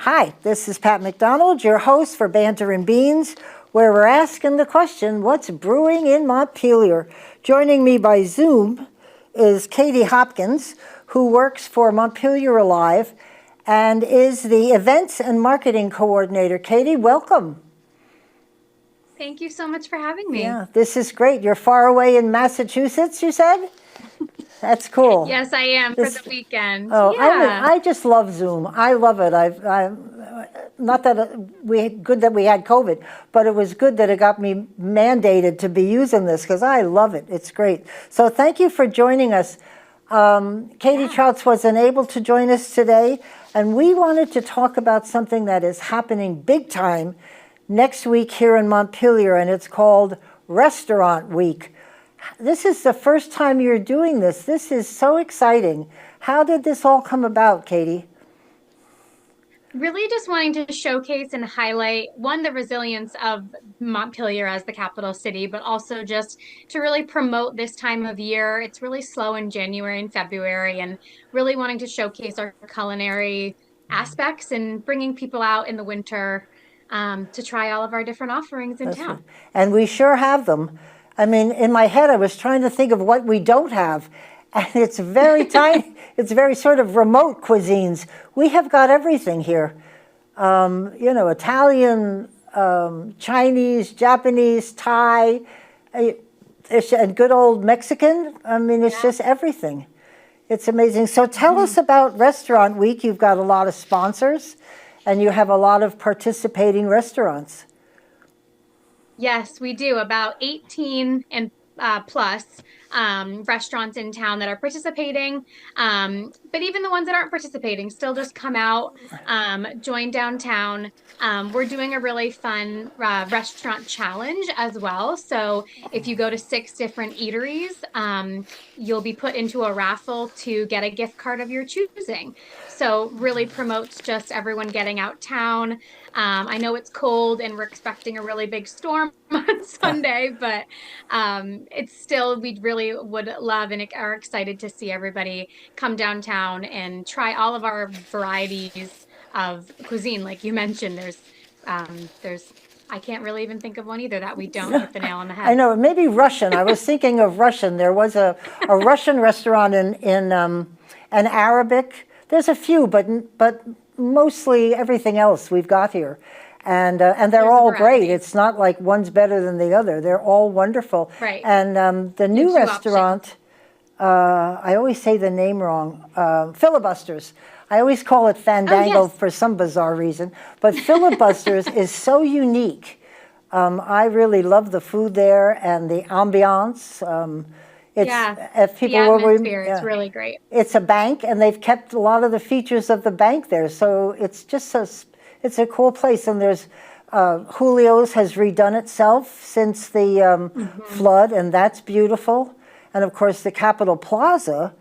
Hi, this is Pat McDonald, your host for Banter and Beans, where we're asking the question, what's brewing in Montpelier? Joining me by Zoom is Katie Hopkins, who works for Montpelier Alive and is the Events and Marketing Coordinator. Katie, welcome. Thank you so much for having me. Yeah, this is great. You're far away in Massachusetts, you said? That's cool. Yes, I am for the weekend. Oh, yeah. I just love Zoom. I love it. Not that good that we had COVID, but it was good that it got me mandated to be using this because I love it. It's great. So thank you for joining us. Katie Trouts wasn't able to join us today, and we wanted to talk about something that is happening big time next week here in Montpelier, and it's called Restaurant Week. This is the first time you're doing this. This is so exciting. How did this all come about, Katie? Really just wanting to showcase and highlight, one, the resilience of Montpelier as the capital city, but also just to really promote this time of year. It's really slow in January and February, and really wanting to showcase our culinary aspects and bringing people out in the winter to try all of our different offerings in town. And we sure have them. I mean, in my head, I was trying to think of what we don't have. And it's very tiny, it's very sort of remote cuisines. We have got everything here. Italian, Chinese, Japanese, Thai, and good old Mexican. I mean, it's just everything. It's amazing. So tell us about Restaurant Week. You've got a lot of sponsors, and you have a lot of participating restaurants. Yes, we do. About 18 and plus restaurants in town that are participating. But even the ones that aren't participating still just come out, join downtown. We're doing a really fun restaurant challenge as well. So if you go to 6 different eateries, you'll be put into a raffle to get a gift card of your choosing. So really promotes just everyone getting out town. I know it's cold and we're expecting a really big storm on Sunday, but it's still, we really would love and are excited to see everybody come downtown and try all of our varieties of cuisine. Like you mentioned, there's I can't really even think of one either that we don't hit the nail on the head. I know, maybe Russian. I was thinking of Russian. There was a Russian restaurant in an Arabic. There's a few, but mostly everything else we've got here. And they're all great. It's not like one's better than the other. They're all wonderful. Right. And the new restaurant, I always say the name wrong, Filibusters. I always call it Fandango for some bizarre reason. But Filibusters is so unique. I really love the food there and the ambiance. If people it's really great. It's a bank, and they've kept a lot of the features of the bank there. So it's just it's a cool place. And there's Julio's has redone itself since the flood, and that's beautiful. And of course, the Capitol Plaza.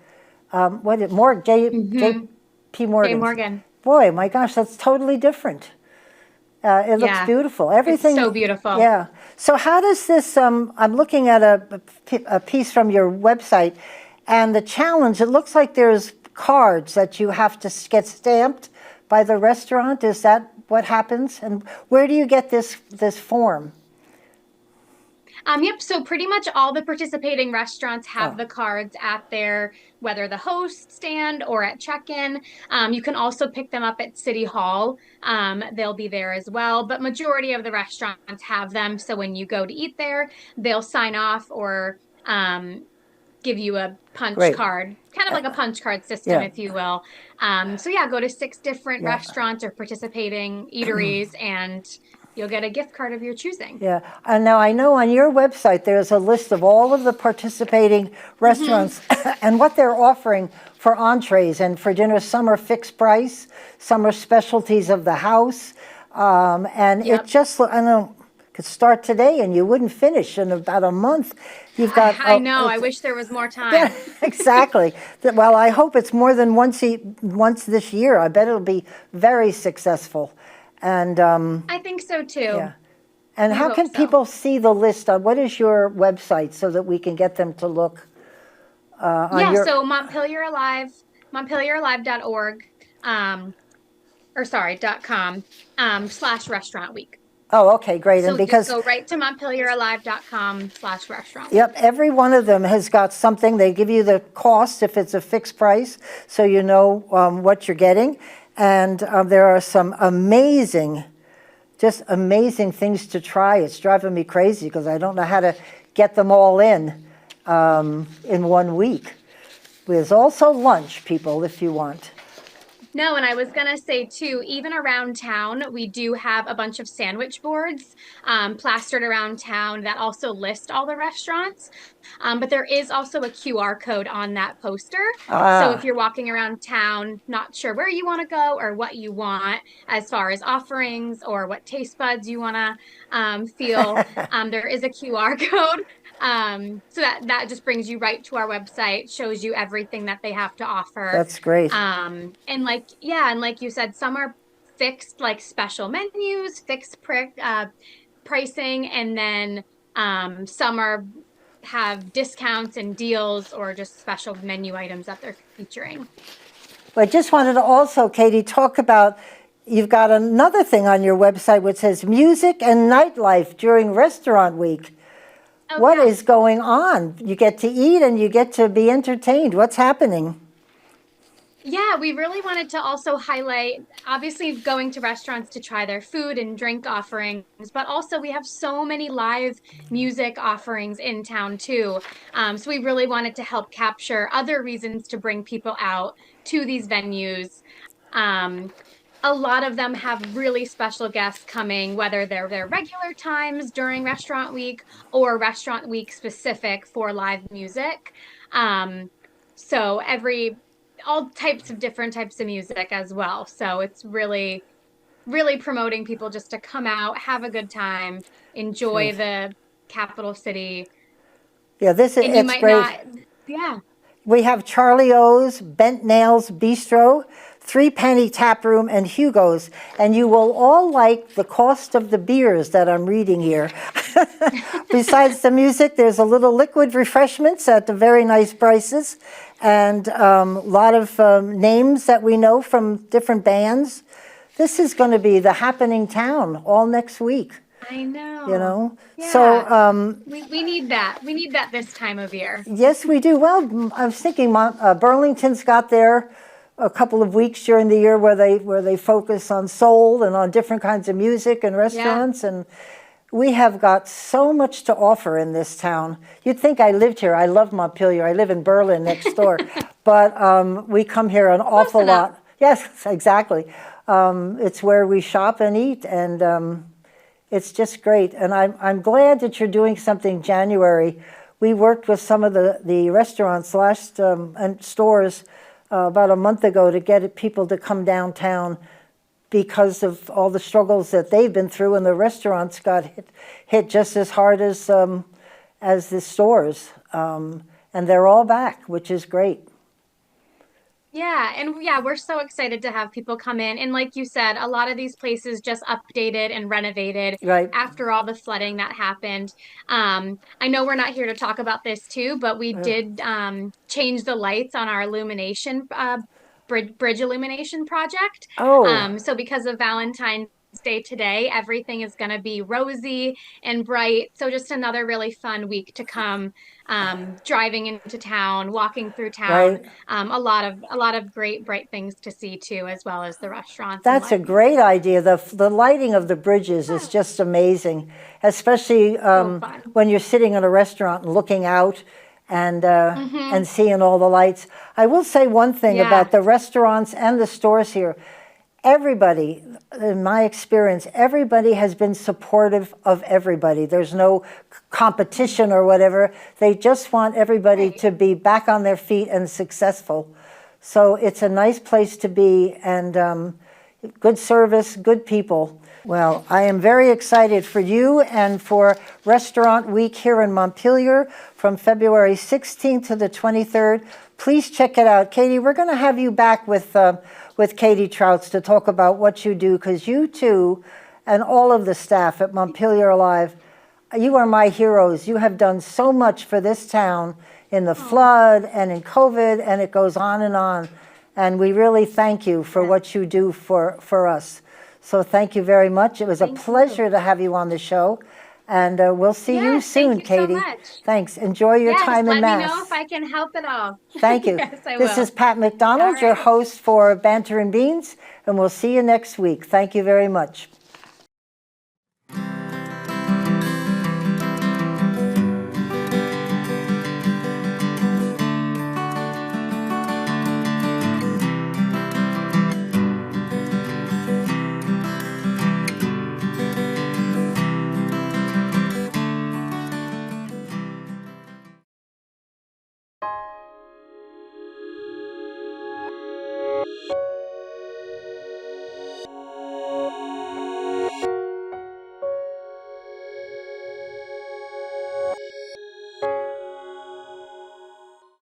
J.P. Morgan. Boy, my gosh, that's totally different. It looks beautiful. Everything. It's so beautiful. Yeah. So how does this, I'm looking at a piece from your website, and the challenge, it looks like there's cards that you have to get stamped by the restaurant. Is that what happens? And where do you get this form? Yep. So pretty much all the participating restaurants have the cards at their, whether the host stand or at check-in. You can also pick them up at City Hall. They'll be there as well. But majority of the restaurants have them. So when you go to eat there, they'll sign off or give you a punch card, kind of like a punch card system, if you will. Go to 6 different restaurants or participating eateries and you'll get a gift card of your choosing. Yeah, and now I know on your website there's a list of all of the participating restaurants and what they're offering for entrees and for dinner. Some are fixed price, some are specialties of the house, and it just, I know, could start today and you wouldn't finish in about a month. You've got. I know. I wish there was more time. Yeah, exactly. Well, I hope it's more than once this year. I bet it'll be very successful. And I think so too. Yeah. And how can people see the list? What is your website so that we can get them to look? So Montpelier Alive, MontpelierAlive.org. or sorry, .com /restaurant week. Oh, okay, great. And So just because, go right to montpelieralive.com /restaurant yep, week. every one of them has got something. They give you the cost if it's a fixed price, so you know what you're getting. And there are some amazing, just amazing things to try. It's driving me crazy because I don't know how to get them all in 1 week. There's also lunch, people, if you want. No, and I was gonna say too, even around town, we do have a bunch of sandwich boards plastered around town that also list all the restaurants. But there is also a QR code on that poster. So if Ah, you're walking around town, not sure where you want to go or what you want as far as offerings or what taste buds you want to feel, there is a QR code. So that just brings you right to our website, shows you everything that they have to offer. that's great. And like, yeah, and like you said, some are fixed, like special menus, fixed pricing, and then some are have discounts and deals or just special menu items that they're featuring. But I just wanted to also, Katie, talk about, you've got another thing on your website which says music and nightlife during restaurant week. Oh, What yeah. is going on? You get to eat and you get to be entertained. What's happening? Yeah, we really wanted to also highlight, obviously, going to restaurants to try their food and drink offerings, but also we have so many live music offerings in town too. So we really wanted to help capture other reasons to bring people out to these venues. Um, a lot of them have really special guests coming, whether they're their regular times during restaurant week or restaurant week specific for live music. Um, so all types of different types of music as well. So it's really, really promoting people just to come out, have a good time, enjoy Good. the capital city. Yeah, And you it's might great. not, yeah. We have Charlie O's, Bent Nails Bistro, Three Penny Tap Room, and Hugo's. And you will all like the cost of the beers that I'm reading here. Besides the music, there's a little liquid refreshments at the very nice prices, and a lot of names that we know from different bands. This is going to be the happening town all next week, I know. you know? Yeah. So, We need that. We need that this time of year. yes, we do. Well, I was thinking Burlington's got there a couple of weeks during the year where they focus on soul and on different kinds of music and restaurants, and we have got so much to offer in this town. You'd think I lived here. I love Montpelier. I live in Berlin next door, but we come here an awful lot. Yes, exactly. It's where we shop and eat, and it's just great. And I'm glad that you're doing something January. We worked with some of the restaurants and stores about a month ago to get people to come downtown because of all the struggles that they've been through, and the restaurants got hit just as hard as the stores. And they're all back, which is great. Yeah, and yeah, we're so excited to have people come in. And like you said, a lot of these places just updated and renovated Right. after all the flooding that happened. I know we're not here to talk about this too, but we did change the lights on our illumination bridge illumination project. Oh, So because of Valentine's Day today, everything is going to be rosy and bright. So just another really fun week to come, driving into town, walking through town. right. A lot of great bright things to see too, as well as the restaurants and That's a live great music. idea. The lighting of the bridges is just amazing, especially So fun. when you're sitting in a restaurant and looking out and seeing all the lights. I will say one thing Yeah. about the restaurants and the stores here. Everybody, in my experience, everybody has been supportive of everybody. There's no competition or whatever. They just want everybody Right. to be back on their feet and successful. So it's a nice place to be, and good service, good people. Well, I am very excited for you and for Restaurant Week here in Montpelier from February 16th to the 23rd. Please check it out. Katie, we're going to have you back with Katie Trouts to talk about what you do, because you too, and all of the staff at Montpelier Alive, you are my heroes. You have done so much for this town in the flood and in COVID, and it goes on and on. And we really thank you for what you do for us. So thank you very much. It was a pleasure to have you on the show. And we'll see you soon, thank you Katie. so much. Thanks. Enjoy your time in Mass. Let me know if I can help at all. Thank you. Yes, I This will. is Pat McDonald, your host for Banter and Beans, and we'll see you next week. Thank you very much.